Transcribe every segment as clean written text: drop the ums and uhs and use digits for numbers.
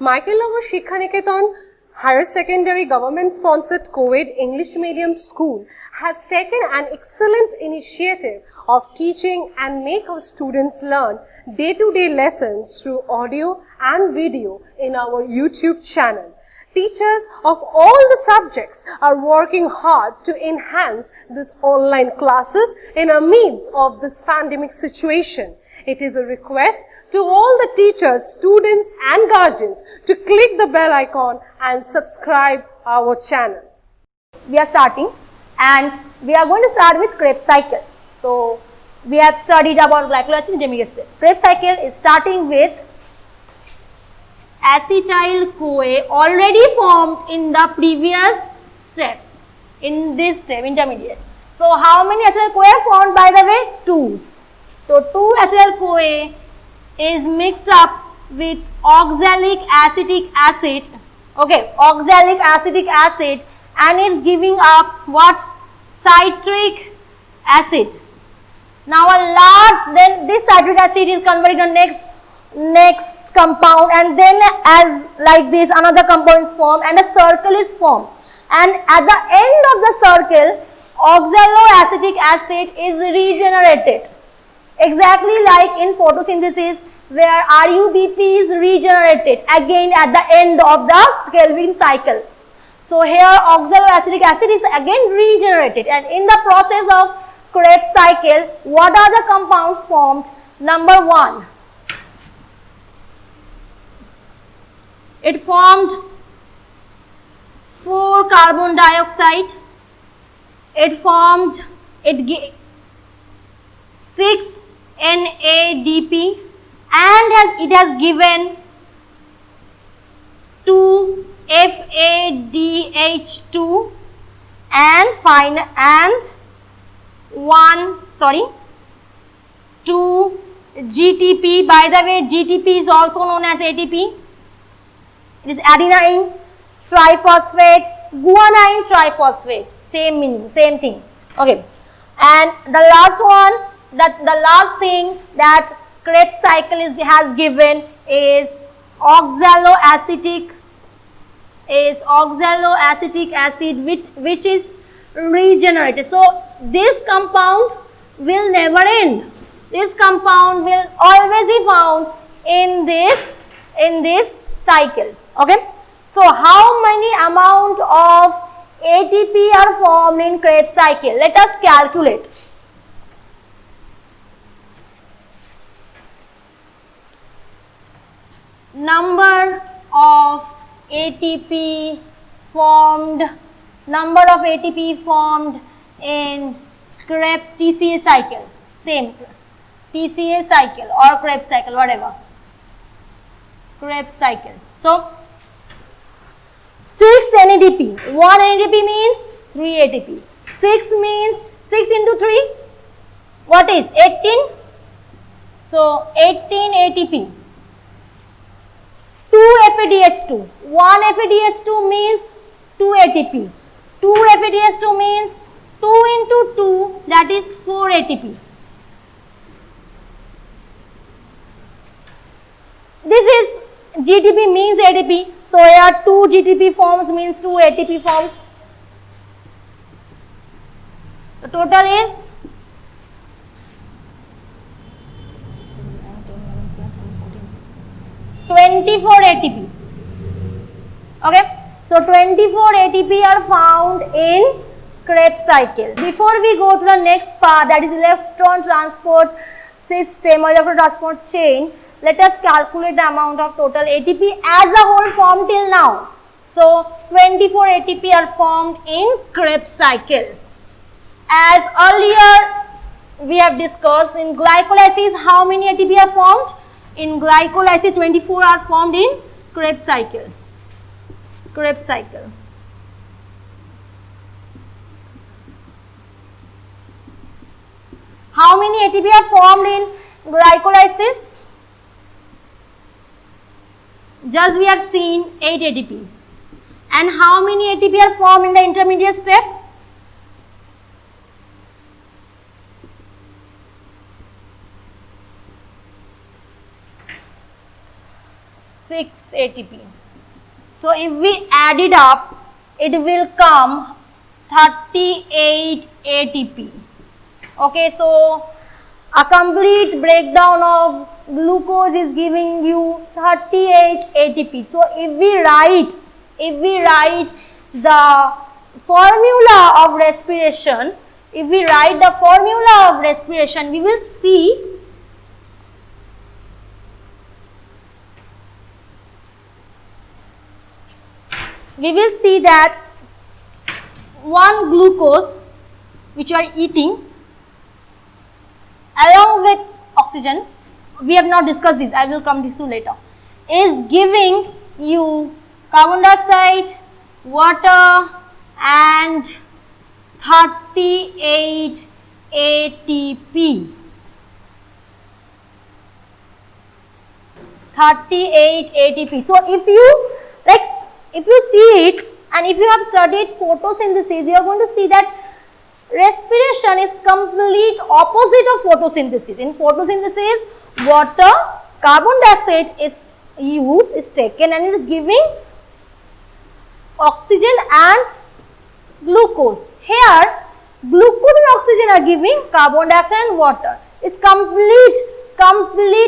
Michaelnagar Shikha Niketan Higher Secondary Government-sponsored co-ed English medium school has taken an excellent initiative of teaching and make our students learn day-to-day lessons through audio and video in our YouTube channel. Teachers of all the subjects are working hard to enhance these online classes in the midst of this pandemic situation. It is a request to all the teachers, students and guardians to click the bell icon and subscribe our channel. We are starting and we are going to start with Krebs cycle. So, we have studied about glycolysis in intermediate step. Krebs cycle is starting with acetyl-CoA already formed in the previous step, in this step, intermediate. So, how many acetyl-CoA formed by the way? 2. So, 2 acetyl-CoA is mixed up with oxalic acetic acid, okay, oxalic acetic acid, and it's giving up what? Citric acid. Now, then this citric acid is converted to next compound, and then as like this another compound is formed and a circle is formed, and at the end of the circle oxaloacetic acid is regenerated, exactly like in photosynthesis where RUBP is regenerated again at the end of the Calvin cycle. So here oxaloacetic acid is again regenerated, and in the process of Krebs cycle, what are the compounds formed? Number 1, it formed 4 carbon dioxide, it formed 6 NADP, and it has given 2 FADH2 and 2 GTP. By the way, GTP is also known as ATP. It is adenine triphosphate, guanine triphosphate, same meaning, same thing. Okay, and the last one, the last thing that Krebs cycle has given is oxaloacetic acid, which is regenerated. So this compound will never end. This compound will always be found in this cycle. Okay. So how many amount of ATP are formed in Krebs cycle? Let us calculate. Number of ATP formed in Krebs TCA cycle, same TCA cycle or Krebs cycle, whatever, Krebs cycle. So 6 NADP, 1 NADP means 3 ATP, 6 means 6 into 3, what is 18? So 18 ATP. 2 FADH2, 1 FADH2 means 2 ATP, 2 FADH2 means 2 into 2, that is 4 ATP. This is GTP means ATP, so here 2 GTP forms means 2 ATP forms. The total is 24 ATP. Okay, so 24 ATP are found in Krebs cycle. Before we go to the next part, that is electron transport system or electron transport chain, let us calculate the amount of total ATP as a whole formed till now. So 24 ATP are formed in Krebs cycle. As earlier we have discussed, in glycolysis how many ATP are formed? In glycolysis 24 are formed in Krebs cycle. Krebs cycle. How many ATP are formed in glycolysis? Just we have seen 8 ATP. And how many ATP are formed in the intermediate step? 6 6 ATP. So if we add it up, it will come 38 ATP. Okay, so a complete breakdown of glucose is giving you 38 ATP. So if we write the formula of respiration, we will see that one glucose which you are eating along with oxygen, we have not discussed this, I will come this to later, is giving you carbon dioxide, water and 38 ATP. 38 ATP. So if you see it, and if you have studied photosynthesis, you are going to see that respiration is complete opposite of photosynthesis. In photosynthesis, water, carbon dioxide is taken and it is giving oxygen and glucose. Here, glucose and oxygen are giving carbon dioxide and water. It's complete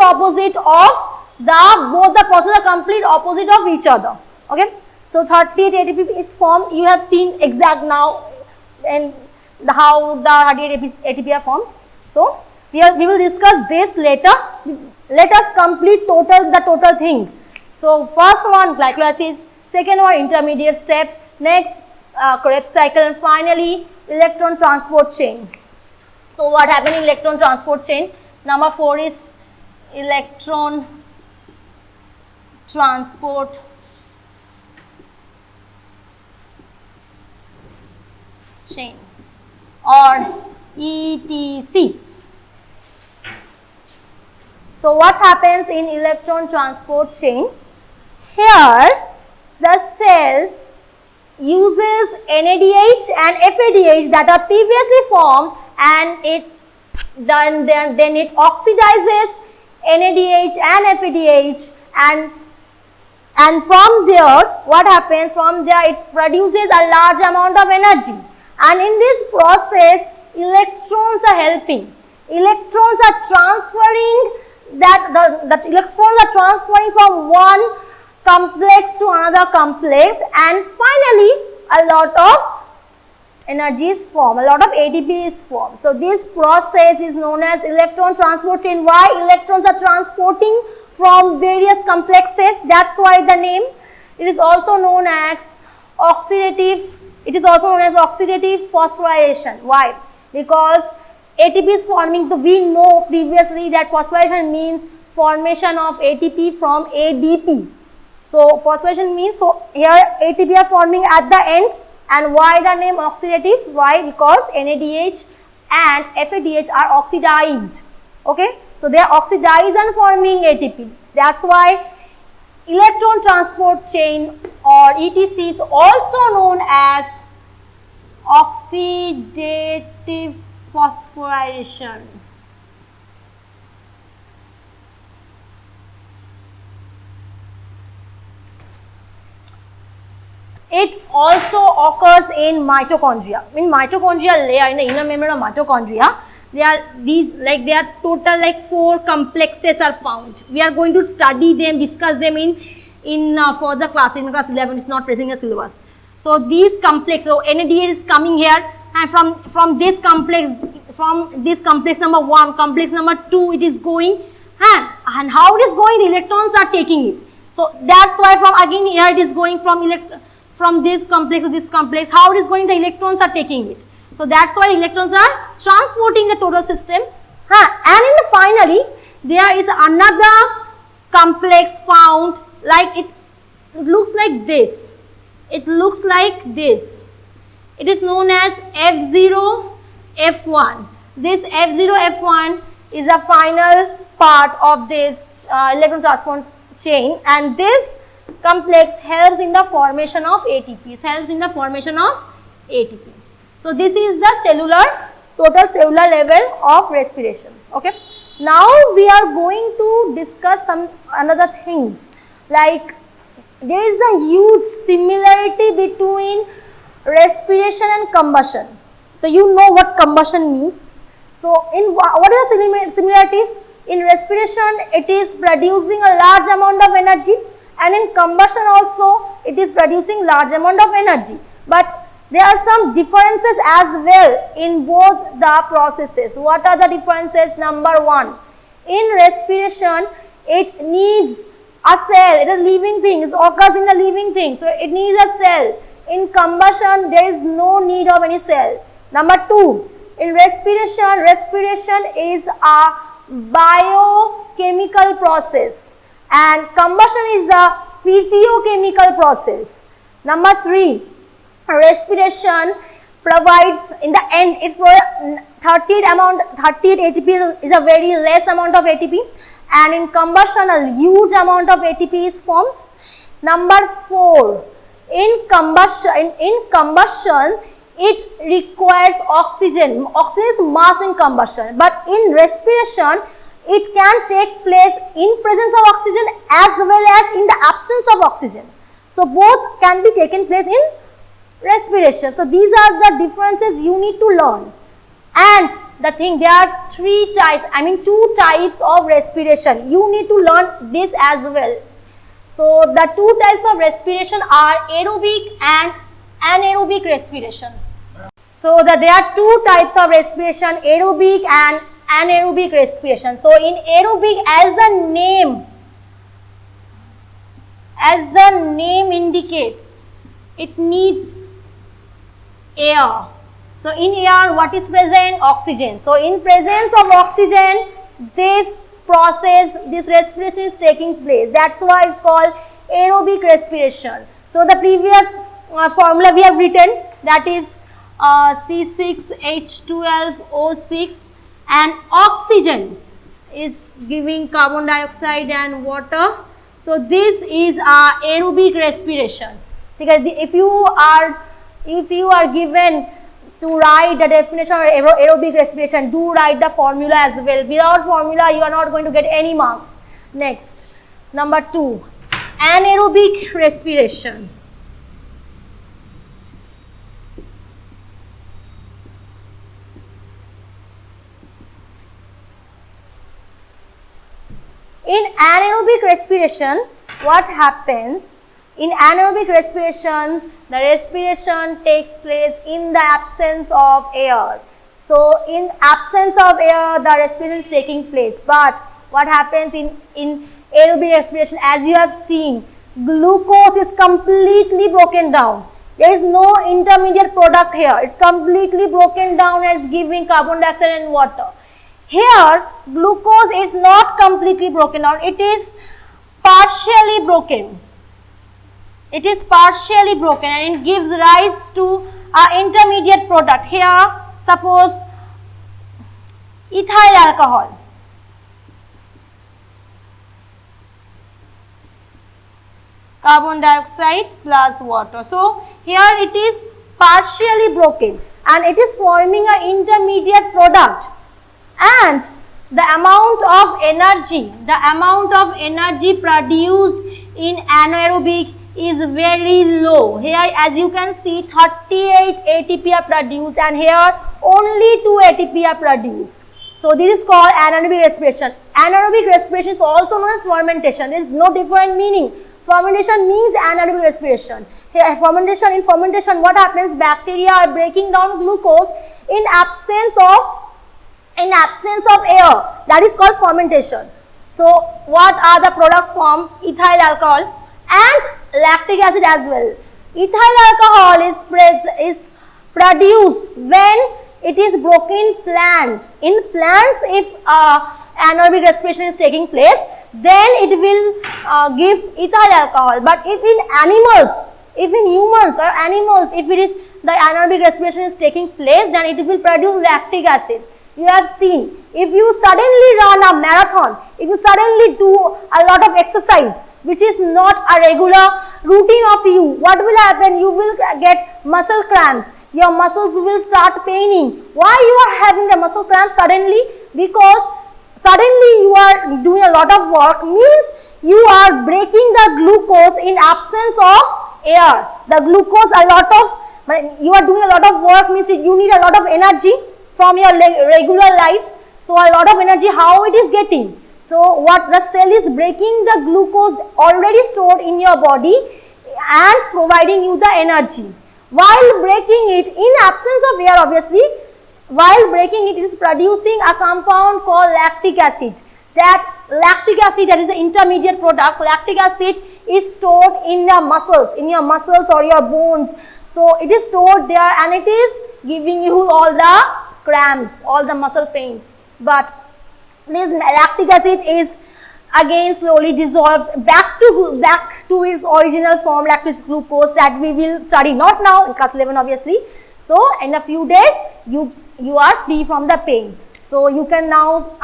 opposite of both the processes are complete opposite of each other. Okay. So 38 ATP is formed. You have seen exact now and how the 38 ATP are formed. So we will discuss this later. Let us complete the total thing. So first one glycolysis, second one intermediate step, next Krebs cycle, and finally electron transport chain. So what happened in electron transport chain? Number 4 is electron transport chain or ETC. So what happens in electron transport chain? Here the cell uses NADH and FADH that are previously formed, and then it oxidizes NADH and FADH, and from there what happens? From there it produces a large amount of energy, and in this process electrons are helping. Electrons are transferring the electrons are transferring from one complex to another complex, and finally a lot of energy is formed, a lot of ATP is formed. So this process is known as electron transport chain. Why? Electrons are transporting from various complexes, that's why the name. It is also known as oxidative phosphorylation. Why? Because ATP is forming. We know previously that phosphorylation means formation of ATP from ADP. So phosphorylation means, so here ATP are forming at the end. And why the name oxidative? Why? Because NADH and FADH are oxidized. Okay, so they are oxidized and forming ATP. That's why electron transport chain or ETC is also known as oxidative phosphorylation. It also occurs in mitochondria. In mitochondrial layer, in the inner membrane of mitochondria, there are total 4 complexes are found. We are going to study them, discuss them in further class. In class 11, it's not present in the syllabus. So these complex, so NADH is coming here, and from this complex number 1, complex number 2, it is going, and how it is going? The electrons are taking it. So that's why from again here it is going from this complex to this complex. How it is going? The electrons are taking it. So that's why electrons are transporting the total system. And finally, there is another complex found, like it looks like this. It looks like this. It is known as F0F1. This F0F1 is a final part of this electron transport chain, and this complex helps in the formation of ATP. So this is the total cellular level of respiration. Okay. Now we are going to discuss some another things. Like there is a huge similarity between respiration and combustion. So you know what combustion means. So in what are the similarities? In respiration it is producing a large amount of energy, and in combustion also it is producing large amount of energy. But there are some differences as well in both the processes. What are the differences? Number one, in respiration it needs a cell, it is a living thing, it occurs in a living thing, so it needs a cell. In combustion there is no need of any cell. Number two, in respiration, respiration is a biochemical process and combustion is the physiochemical process. Number three, respiration provides, in the end it's for 38 ATP is a very less amount of ATP, and in combustion a huge amount of ATP is formed. Number four, in combustion it requires oxygen. Oxygen is mass in combustion, but in respiration it can take place in presence of oxygen as well as in the absence of oxygen. So both can be taken place in respiration. So these are the differences you need to learn. And the thing, there are two types of respiration. You need to learn this as well. So the two types of respiration are aerobic and anaerobic respiration. So there are two types of respiration, aerobic and anaerobic respiration. So in aerobic, as the name indicates, it needs air. So in air what is present? Oxygen. So in presence of oxygen this process, this respiration is taking place. That's why it's called aerobic respiration. So the previous formula we have written, that is C6H12O6, and oxygen is giving carbon dioxide and water. So this is aerobic respiration. Because if you are given to write the definition of aerobic respiration, do write the formula as well. Without formula you are not going to get any marks. Next, number two, anaerobic respiration. In anaerobic respiration, what happens? In anaerobic respirations, the respiration takes place in the absence of air. So in absence of air, the respiration is taking place. But what happens in aerobic respiration, as you have seen, glucose is completely broken down. There is no intermediate product here. It's completely broken down as giving carbon dioxide and water. Here, glucose is not completely broken down. It is partially broken. It is partially broken and it gives rise to an intermediate product. Here, suppose ethyl alcohol. Carbon dioxide plus water. So here it is partially broken and it is forming an intermediate product, and the amount of energy produced in anaerobic is very low. Here as you can see 38 ATP are produced and here only 2 ATP are produced. So this is called anaerobic respiration. Anaerobic respiration is also known as fermentation. There is no different meaning. Fermentation means anaerobic respiration. Here in fermentation what happens? Bacteria are breaking down glucose in absence of air. That is called fermentation. So what are the products from ethyl alcohol and lactic acid as well? Ethyl alcohol is produced when it is broken in plants. In plants, if anaerobic respiration is taking place, then it will give ethyl alcohol. But if in humans or animals, if it is the anaerobic respiration is taking place, then it will produce lactic acid. You have seen, if you suddenly run a marathon, if you suddenly do a lot of exercise which is not a regular routine of you, what will happen? You will get muscle cramps. Your muscles will start paining. Why you are having the muscle cramps suddenly? Because suddenly you are doing a lot of work, means you are breaking the glucose in absence of air. The glucose, you are doing a lot of work, means you need a lot of energy from your regular life. So a lot of energy, how it is getting? So what the cell is breaking the glucose already stored in your body and providing you the energy. While breaking it, in absence of air obviously, while breaking it is producing a compound called lactic acid. That lactic acid, that is the intermediate product, lactic acid is stored in your muscles or your bones. So it is stored there and it is giving you all the cramps, all the muscle pains. But this lactic acid is again slowly dissolved back to its original form, lactose glucose, that we will study not now in class 11 obviously. So in a few days you are free from the pain. So you can now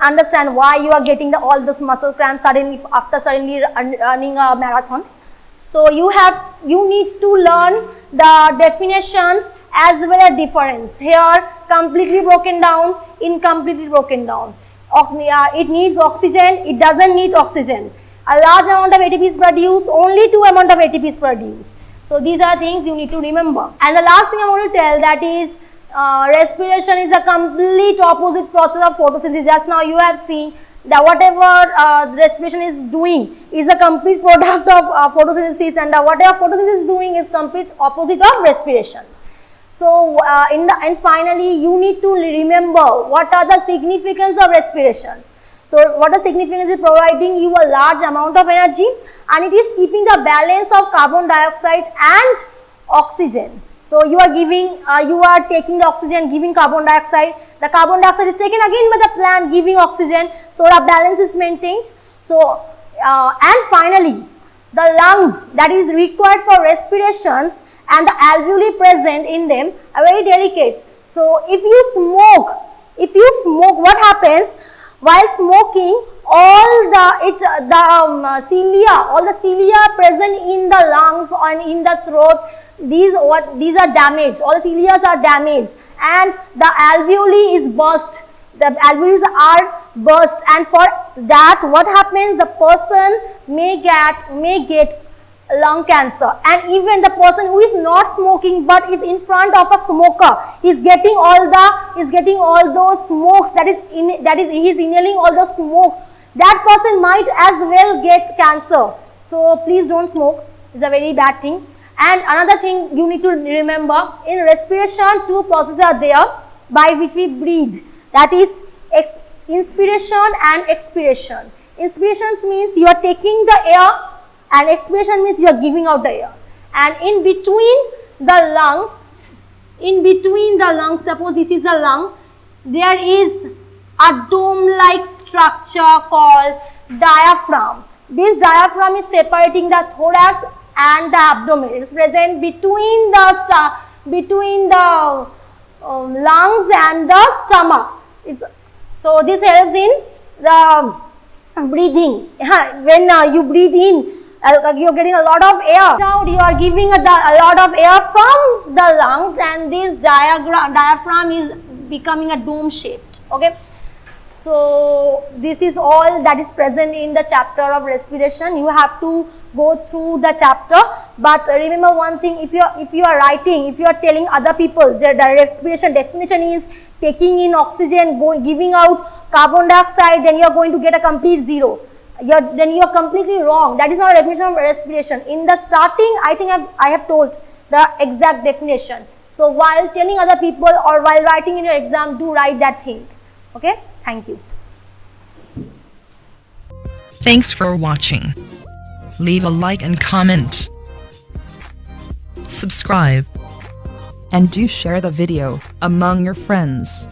understand why you are getting all those muscle cramps suddenly after running a marathon. So you need to learn the definitions as well as difference. Here completely broken down, incompletely broken down. It needs oxygen, it doesn't need oxygen. A large amount of ATP is produced, only 2 amount of ATP is produced. So these are things you need to remember. And the last thing I want to tell, that is respiration is a complete opposite process of photosynthesis. Just now you have seen that whatever respiration is doing is a complete product of photosynthesis, and whatever photosynthesis is doing is complete opposite of respiration. So and finally you need to remember what are the significance of respirations. So what the significance is, providing you a large amount of energy, and it is keeping the balance of carbon dioxide and oxygen. So you are taking the oxygen, giving carbon dioxide. The carbon dioxide is taken again by the plant, giving oxygen. So the balance is maintained. So and finally the lungs that is required for respirations and the alveoli present in them are very delicate. So if you smoke, what happens? While smoking, all the cilia present in the lungs and in the throat, these are damaged. All the cilia are damaged, and the alveoli is burst. The alveoli are burst, and for that, what happens? The person may get lung cancer, and even the person who is not smoking but is in front of a smoker is getting all those smokes, that is he is inhaling all the smoke. That person might as well get cancer. So please don't smoke, it's a very bad thing. And another thing you need to remember, in respiration 2 processes are there by which we breathe, that is inspiration and expiration. Inspiration means you are taking the air, and expiration means you are giving out the air. And in between the lungs, suppose this is a lung, there is a dome-like structure called diaphragm. This diaphragm is separating the thorax and the abdomen. It is present between the lungs and the stomach. So this helps in the breathing. When you breathe in, you are getting a lot of air. Now you are giving a lot of air from the lungs, and this diaphragm is becoming a dome shaped. Okay. So this is all that is present in the chapter of respiration. You have to go through the chapter, but remember one thing: if you are writing, if you are telling other people the respiration definition is taking in oxygen, giving out carbon dioxide, then you are going to get a complete zero. Then you are completely wrong. That is not a definition of respiration. In the starting, I think I have told the exact definition. So while telling other people or while writing in your exam, do write that thing. Okay. Thank you. Thanks for watching. Leave a like and comment. Subscribe. And do share the video among your friends.